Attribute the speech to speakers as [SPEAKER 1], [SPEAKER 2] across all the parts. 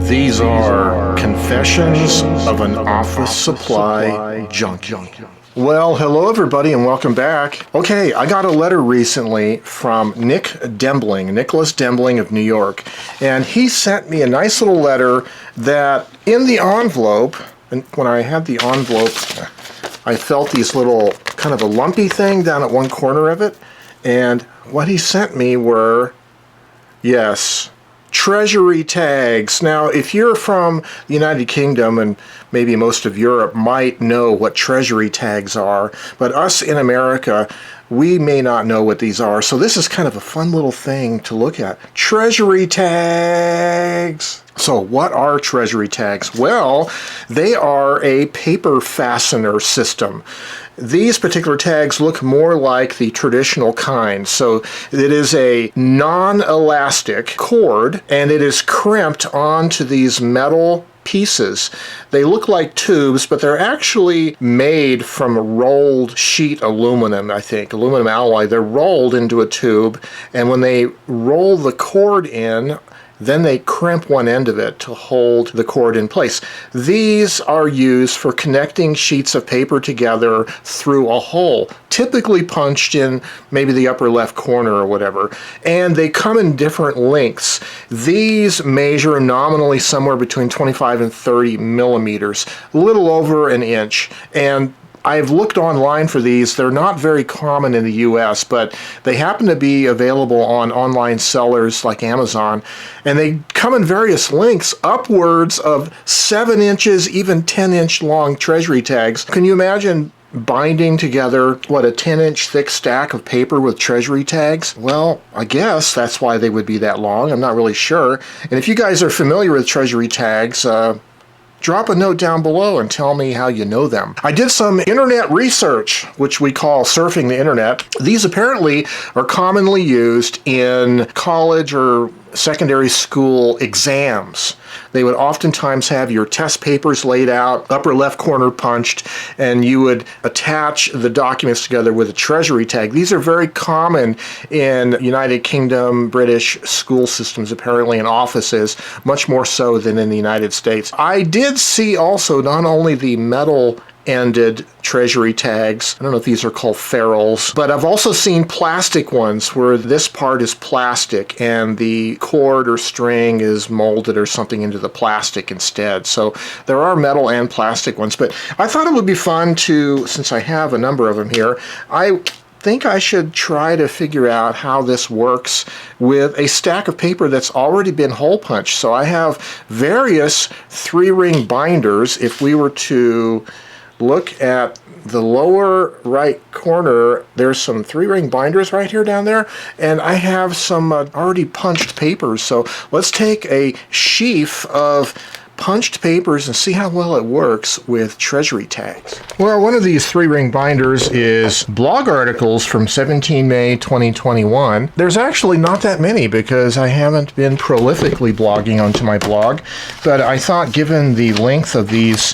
[SPEAKER 1] These are Confessions of an Office Supply Junky. Well, hello everybody and welcome back. Okay, I got a letter recently from Nicholas Dembling of New York, and he sent me a nice little letter that in the envelope, and when I had the envelope, I felt these little kind of a lumpy thing down at one corner of it, and what he sent me were, yes, Treasury tags. Now, if you're from the United Kingdom, and maybe most of Europe might know what Treasury tags are, but us in America, we may not know what these are. So this is kind of a fun little thing to look at. Treasury tags. So what are Treasury tags? Well, they are a paper fastener system. These particular tags look more like the traditional kind. So it is a non-elastic cord, and it is crimped onto these metal pieces. They look like tubes, but they're actually made from rolled sheet aluminum, I think, aluminum alloy. They're rolled into a tube, and when they roll the cord in, then they crimp one end of it to hold the cord in place. These are used for connecting sheets of paper together through a hole, typically punched in maybe the upper left corner or whatever. And they come in different lengths. These measure nominally somewhere between 25 and 30 millimeters, a little over an inch. And I've looked online for these. They're not very common in the US, but they happen to be available on online sellers like Amazon, and they come in various lengths, upwards of 7 inches, even 10-inch long Treasury tags. Can you imagine binding together, what, a 10-inch thick stack of paper with Treasury tags? Well, I guess that's why they would be that long. I'm not really sure. And if you guys are familiar with Treasury tags, drop a note down below and tell me how you know them. I did some internet research, which we call surfing the internet. These apparently are commonly used in college or secondary school exams. They would oftentimes have your test papers laid out, upper left corner punched, and you would attach the documents together with a Treasury tag. These are very common in United Kingdom, British school systems, apparently in offices, much more so than in the United States. I did see also not only the metal-ended Treasury tags. I don't know if these are called ferrules, but I've also seen plastic ones where this part is plastic and the cord or string is molded or something into the plastic instead. So there are metal and plastic ones, but I thought it would be fun to, since I have a number of them here, I think I should try to figure out how this works with a stack of paper that's already been hole punched. So I have various 3-ring binders. If we were to look at the lower right corner, there's some 3-ring binders right here down there, and I have some already punched papers. So let's take a sheaf of punched papers and see how well it works with Treasury tags. Well, one of these 3-ring binders is blog articles from 17 May 2021. There's actually not that many because I haven't been prolifically blogging onto my blog, but I thought given the length of these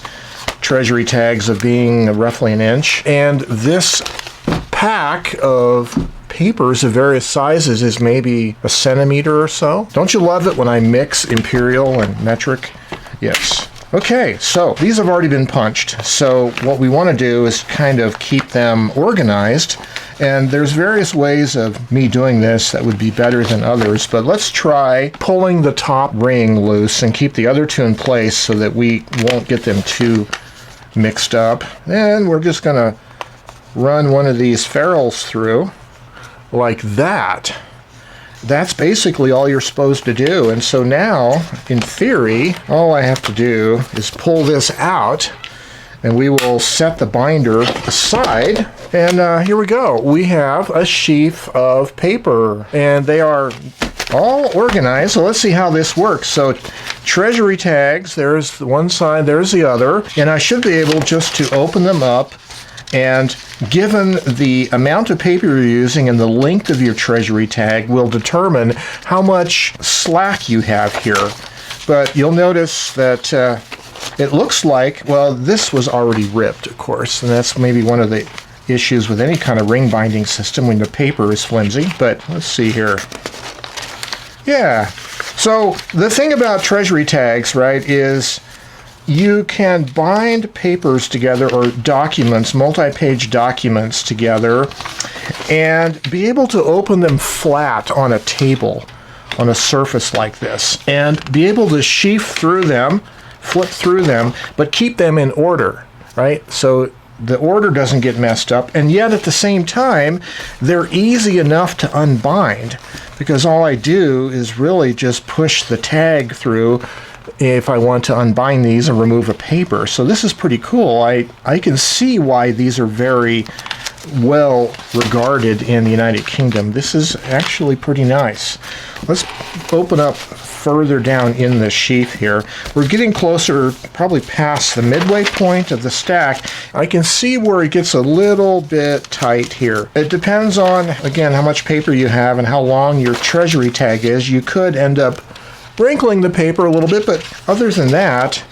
[SPEAKER 1] Treasury tags of being roughly an inch, and this pack of papers of various sizes is maybe a centimeter or so. Don't you love it when I mix imperial and metric? Yes. Okay, so these have already been punched. So what we want to do is kind of keep them organized. And there's various ways of me doing this that would be better than others, but let's try pulling the top ring loose and keep the other two in place so that we won't get them too mixed up. And we're just going to run one of these ferrules through like that. That's basically all you're supposed to do. And so now, in theory, all I have to do is pull this out, and we will set the binder aside. And here we go. We have a sheaf of paper, and they are all organized. So let's see how this works. So Treasury tags, there's one side, there's the other, and I should be able just to open them up, and given the amount of paper you're using and the length of your Treasury tag will determine how much slack you have here. But you'll notice that it looks like, well, this was already ripped, of course, and that's maybe one of the issues with any kind of ring binding system when the paper is flimsy. But let's see here. Yeah, So the thing about Treasury tags, right, is you can bind papers together or documents, multi-page documents together, and be able to open them flat on a table, on a surface like this, and be able to sheaf through them, flip through them, but keep them in order, right? So the order doesn't get messed up, and yet at the same time, they're easy enough to unbind, because all I do is really just push the tag through if I want to unbind these and remove a paper. So this is pretty cool. I can see why these are very well regarded in the United Kingdom. This is actually pretty nice. Let's open up further down in the sheath here. We're getting closer, probably past the midway point of the stack. I can see where it gets a little bit tight here. It depends on, again, how much paper you have and how long your Treasury tag is. You could end up wrinkling the paper a little bit, but other than that,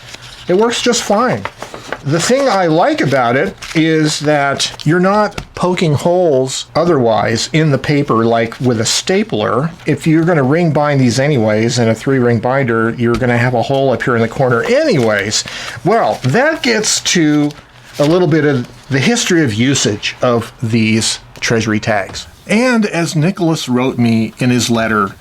[SPEAKER 1] it works just fine. The thing I like about it is that you're not poking holes otherwise in the paper like with a stapler. If you're going to ring bind these anyways in a 3-ring binder, you're going to have a hole up here in the corner anyways. Well, that gets to a little bit of the history of usage of these Treasury tags. And as Nicholas wrote me in his letter,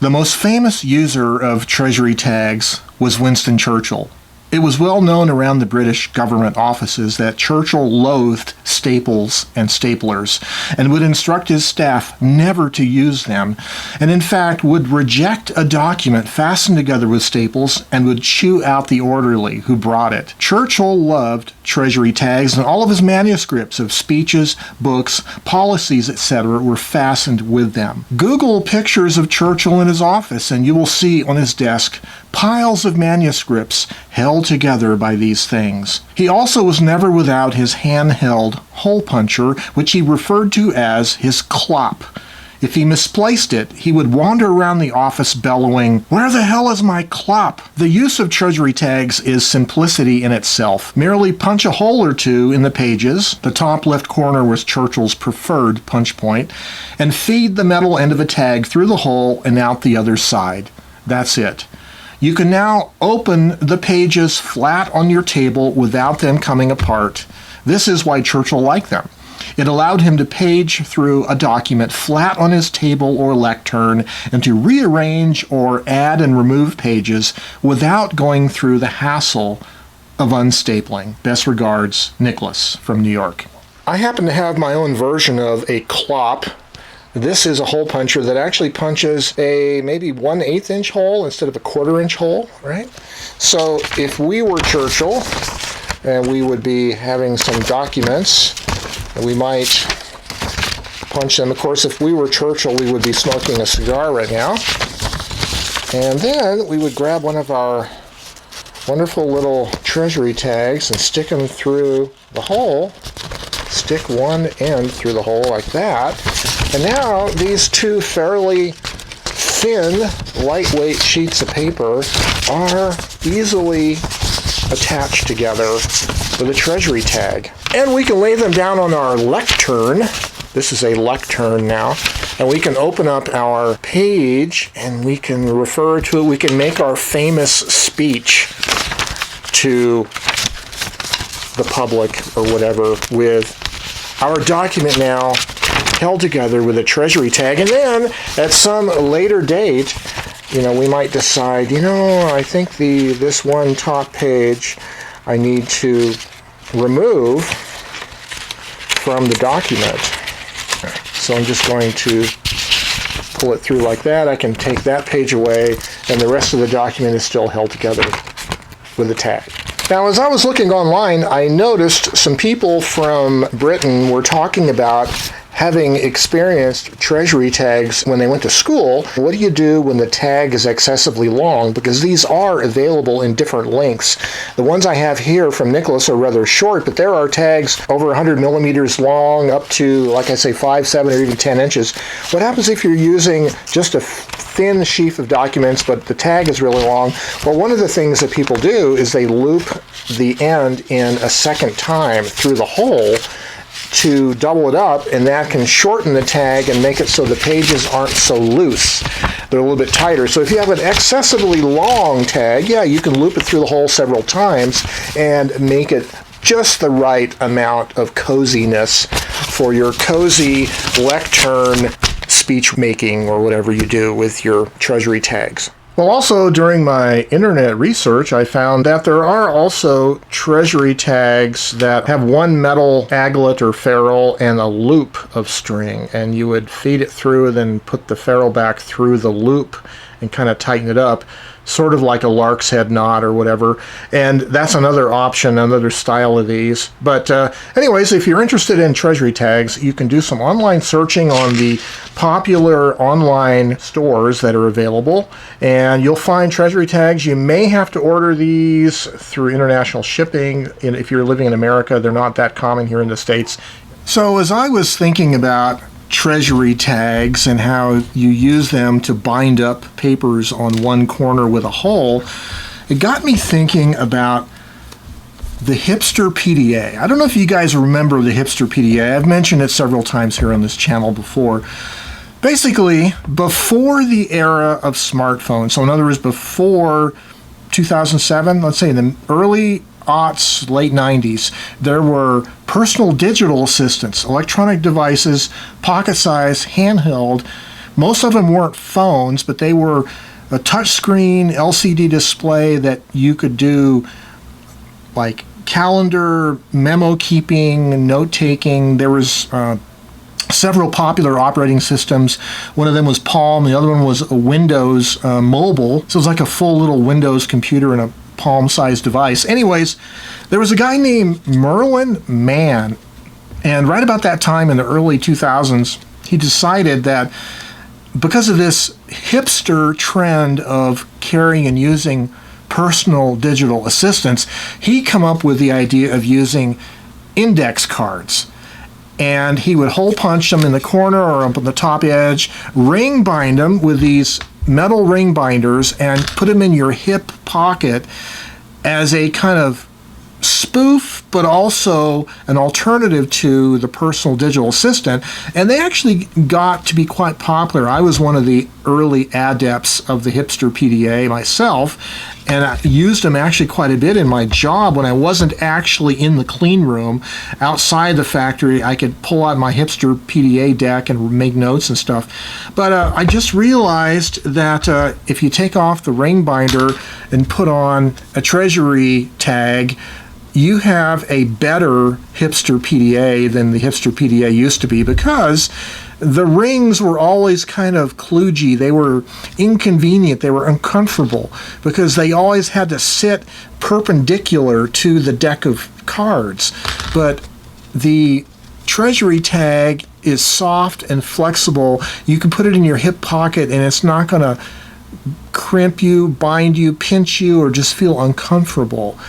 [SPEAKER 1] the most famous user of Treasury tags was Winston Churchill. It was well known around the British government offices that Churchill loathed staples and staplers and would instruct his staff never to use them, and in fact would reject a document fastened together with staples and would chew out the orderly who brought it. Churchill loved Treasury tags, and all of his manuscripts of speeches, books, policies, etc. were fastened with them. Google pictures of Churchill in his office and you will see on his desk piles of manuscripts held together by these things. He also was never without his handheld hole puncher, which he referred to as his clop. If he misplaced it, he would wander around the office bellowing, "Where the hell is my clop?" The use of Treasury tags is simplicity in itself. Merely punch a hole or two in the pages, the top left corner was Churchill's preferred punch point, and feed the metal end of a tag through the hole and out the other side. That's it. You can now open the pages flat on your table without them coming apart. This is why Churchill liked them. It allowed him to page through a document flat on his table or lectern and to rearrange or add and remove pages without going through the hassle of unstapling. Best regards, Nicholas from New York. I happen to have my own version of a clop. This is a hole puncher that actually punches a maybe 1/8 inch hole instead of a 1/4 inch hole, right? So if we were Churchill and we would be having some documents, we might punch them. Of course, if we were Churchill, we would be smoking a cigar right now. And then we would grab one of our wonderful little Treasury tags and stick them through the hole. Stick one end through the hole like that. And now these two fairly thin, lightweight sheets of paper are easily attached together with a Treasury tag. And we can lay them down on our lectern. This is a lectern now. And we can open up our page and we can refer to it. We can make our famous speech to the public or whatever with our document now held together with a Treasury tag. And then at some later date, we might decide, I think this one top page I need to remove from the document. So I'm just going to pull it through like that. I can take that page away and the rest of the document is still held together with the tag. Now, as I was looking online, I noticed some people from Britain were talking about having experienced Treasury tags when they went to school. What do you do when the tag is excessively long? Because these are available in different lengths. The ones I have here from Nicholas are rather short, but there are tags over 100 millimeters long, up to, like I say, 5, 7, or even 10 inches. What happens if you're using just a thin sheaf of documents, but the tag is really long? Well, one of the things that people do is they loop the end in a second time through the hole to double it up, and that can shorten the tag and make it so the pages aren't so loose. they're a little bit tighter. So if you have an excessively long tag, yeah, you can loop it through the hole several times and make it just the right amount of coziness for your cozy lectern speech making or whatever you do with your Treasury tags. Well, also during my internet research, I found that there are also Treasury tags that have one metal aglet or ferrule and a loop of string, and you would feed it through and then put the ferrule back through the loop and kind of tighten it up, sort of like a lark's head knot or whatever. And that's another option, another style of these. But anyways, if you're interested in Treasury tags, you can do some online searching on the popular online stores that are available, and you'll find Treasury tags. You may have to order these through international shipping. And if you're living in America, they're not that common here in the States. So as I was thinking about Treasury tags and how you use them to bind up papers on one corner with a hole, it got me thinking about the Hipster PDA. I don't know if you guys remember the Hipster PDA. I've mentioned it several times here on this channel before. Basically, before the era of smartphones, so in other words, before 2007, let's say in the early aughts, late 90s, there were personal digital assistants, electronic devices, pocket-sized, handheld. Most of them weren't phones, but they were a touchscreen LCD display that you could do like calendar, memo keeping, note taking. There was several popular operating systems. One of them was Palm, the other one was a Windows Mobile. So it was like a full little Windows computer in a palm-sized device. Anyways, there was a guy named Merlin Mann, and right about that time in the early 2000s, he decided that because of this hipster trend of carrying and using personal digital assistants, he come up with the idea of using index cards. And he would hole punch them in the corner or up on the top edge, ring bind them with these metal ring binders, and put them in your hip pocket as a kind of spoof, but also an alternative to the personal digital assistant. And they actually got to be quite popular. I was one of the early adepts of the Hipster PDA myself, and I used them actually quite a bit in my job when I wasn't actually in the clean room. Outside the factory, I could pull out my Hipster PDA deck and make notes and stuff. But I just realized that if you take off the ring binder and put on a Treasury tag, you have a better Hipster PDA than the Hipster PDA used to be, because the rings were always kind of kludgy. They were inconvenient. They were uncomfortable because they always had to sit perpendicular to the deck of cards. But the Treasury tag is soft and flexible. You can put it in your hip pocket and it's not going to crimp you, bind you, pinch you, or just feel uncomfortable.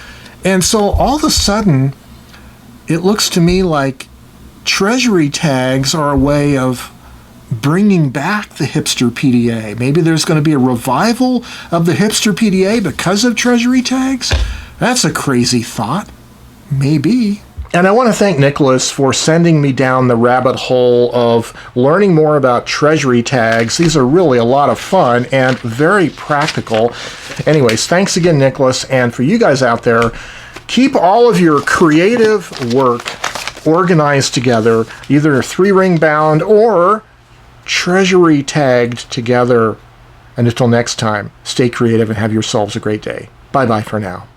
[SPEAKER 1] And so all of a sudden, it looks to me like Treasury tags are a way of bringing back the Hipster PDA. Maybe there's going to be a revival of the Hipster PDA because of Treasury tags? That's a crazy thought. Maybe. And I want to thank Nicholas for sending me down the rabbit hole of learning more about Treasury tags. These are really a lot of fun and very practical. Anyways, thanks again, Nicholas. And for you guys out there, keep all of your creative work organized together, either 3-ring bound or Treasury tagged together. And until next time, stay creative and have yourselves a great day. Bye-bye for now.